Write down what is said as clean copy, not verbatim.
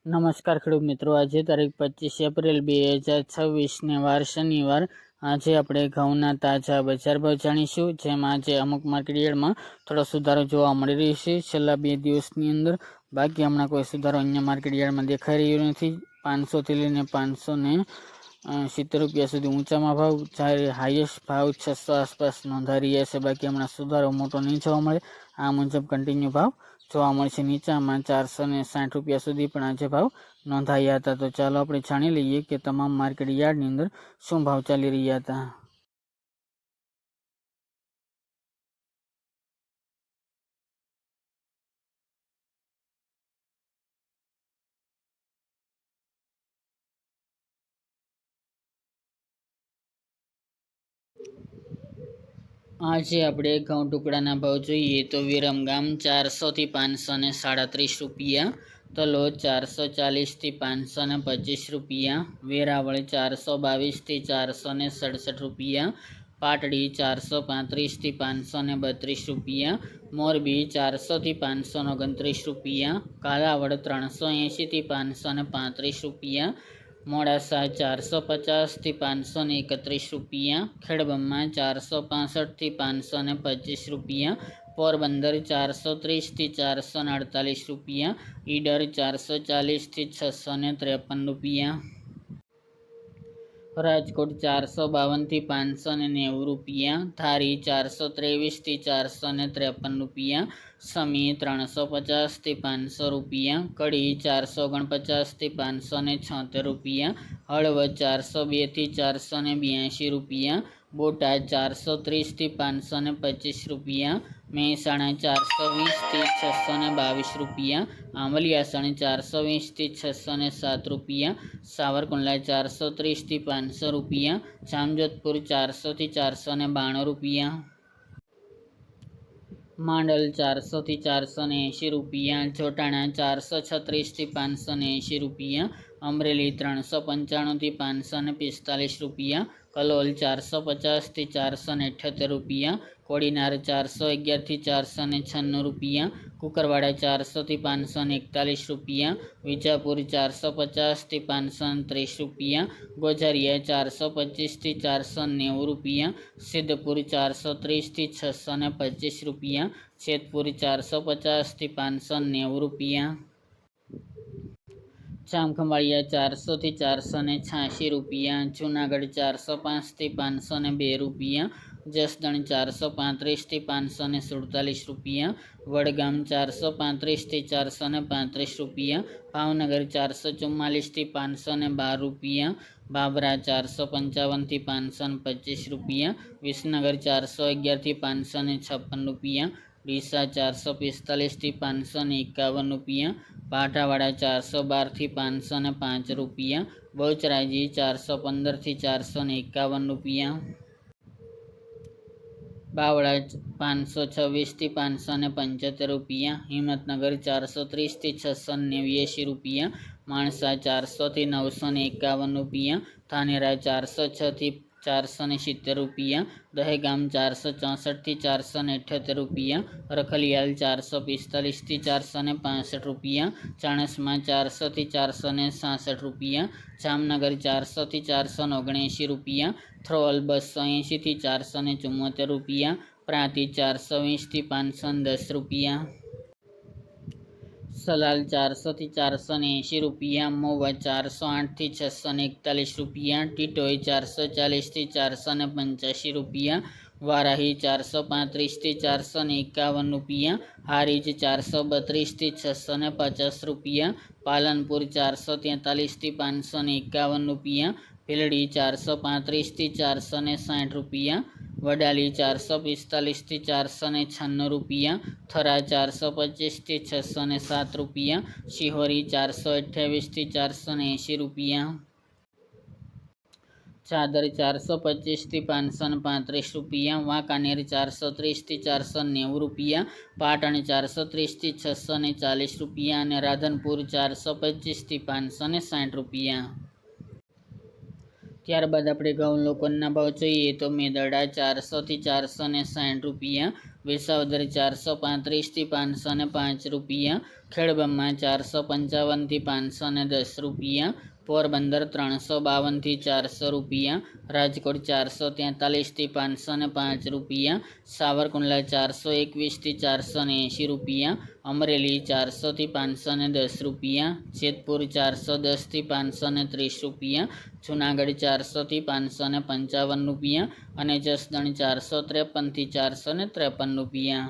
નમસ્કાર ખેડૂત મિત્રો, આજે તારીખ 25 એપ્રિલ 2026 વાર શનિવાર. આજે આપણે ઘઉંના તાજા બજાર ભાવ જાણીશું, જેમાં આજે અમુક માર્કેટયાર્ડમાં થોડો સુધારો જોવા મળી રહ્યો છે છેલ્લા 2 દિવસની અંદર. બાકી હમણાં કોઈ સુધારો અન્ય માર્કેટયાર્ડમાં દેખાઈ રહ્યો નથી. 500 થી લઈને 570 રૂપિયા સુધી ઊંચામાં ભાવ, જ્યારે હાઈએસ્ટ ભાવ 600 આસપાસ નોંધાઈ રહ્યા છે. બાકી હમણાં સુધારો મોટો નહીં જોવા મળે. આ મુજબ કન્ટિન્યુ ભાવ જોવા મળશે. નીચામાં 460 રૂપિયા સુધી પણ આજે ભાવ નોંધાયા હતા. તો ચાલો આપણે જાણી લઈએ કે તમામ માર્કેટ યાર્ડની અંદર શું ભાવ ચાલી રહ્યા હતા. આજે આપણે ઘઉં ટુકડાના ભાવ જોઈએ તો વિરમગામ 400 થી 537 રૂપિયા, તલોદ 440 થી 525 રૂપિયા, વેરાવળ 422 થી 467 રૂપિયા, પાટડી 435 થી 532 રૂપિયા, મોરબી 400 થી 529 રૂપિયા, કાલાવડ 380 થી 535 રૂપિયા, મોડાસા 450 થી 531 રૂપિયા, ખેડબ્રહ્મા 465 થી 525 રૂપિયા, પોરબંદર 430 થી 448 રૂપિયા, ઈડર 440 થી 653 રૂપિયા, રાજકોટ 452 થી 590 રૂપિયા, ધારી 423 થી 453 રૂપિયા, સમી 350 થી 500 રૂપિયા, કડી 449 થી 576 રૂપિયા, હળવદ 402 થી 482 રૂપિયા, બોટાદ 430 થી 525 રૂપિયા, મહેસાણા 420 થી 622 રૂપિયા, આંબલિયાસણ 420 થી 607 રૂપિયા, સાવરકુંડલા 430 થી 500 રૂપિયા, જામજોધપુર 400 થી 492 રૂપિયા, માંડલ 400 થી 480 રૂપિયા, જોટાણા 436 થી 580 રૂપિયા, અમરેલી 395 થી 545 રૂપિયા, કલોલ 450 થી 478 રૂપિયા, કોડીનાર 411 થી 496 રૂપિયા, કુકરવાડા 400 થી 541 રૂપિયા, વિજાપુર 450 થી 530 રૂપિયા, ગોઝારિયા 425 થી 490 રૂપિયા, સિદ્ધપુર 430 થી 625 રૂપિયા, જેતપુર 450 થી 590 રૂપિયા, જામખંભાળિયા 400 થી 486 રૂપિયા, જૂનાગઢ 405 થી 502 રૂપિયા, જસદણ 435 થી 547 રૂપિયા, વડગામ 435 થી 435 રૂપિયા, ભાવનગર 444 થી 512 રૂપિયા, બાબરા 455 થી 525 રૂપિયા, વિસનગર 411 થી 556 રૂપિયા, ડીસા 445 થી 551 રૂપિયા, પાઠાવાડા 412 થી 505 રૂપિયા, બહુચરાજી 415 થી 451 રૂપિયા, બાવળા 526 થી 575 રૂપિયા, હિંમતનગર 430 થી 689 રૂપિયા, માણસા 400 થી 951 રૂપિયા, ધાનેરા 406 થી 470 રૂપિયા, દહેગામ 464 થી 478 રૂપિયા, રખલિયાલ 445 થી 465 રૂપિયા, ચાણસ્મા 400 થી 466 રૂપિયા, જામનગર 400 થી 479 રૂપિયા, થ્રોલ 280 થી 474 રૂપિયા, પ્રાંતિજ 420 થી 510 રૂપિયા, સલાલ 400 થી 480 રૂપિયા, મહુવા 408 થી 641 રૂપિયા, ટીટોઈ 440 થી 485 રૂપિયા, વારાહી 435 થી 451 રૂપિયા, હારીજ 432 થી 650 રૂપિયા, પાલનપુર 443 થી 551 રૂપિયા, ભીલડી 435 થી 460 રૂપિયા, વડાલી 445 થી 496 રૂપિયા, થરા 425 થી 607 રૂપિયા, શિહોરી 428 થી 480 રૂપિયા, ચાદર 425 થી 535 રૂપિયા, વાંકાનેર 430 થી 490 રૂપિયા, પાટણ 430 થી 640 રૂપિયા અને રાધનપુર 425 થી 560 રૂપિયા. ત્યારબાદ આપણે ઘઉં લોકોના ભાવ જોઈએ તો મેદરડા 400 થી 460 રૂપિયા, વિસાવદર 435થી 505 રૂપિયા, ખેડબ્રહ્મા 455થી 510 રૂપિયા, પોરબંદર 352થી 400 રૂપિયા, રાજકોટ 443થી 505 રૂપિયા, સાવરકુંડલા 421થી 480 રૂપિયા, અમરેલી 400થી 510 રૂપિયા, જેતપુર 410થી 530 રૂપિયા, જુનાગઢ 400થી 555 રૂપિયા અને જસદણ 453થી 453 રૂપિયા.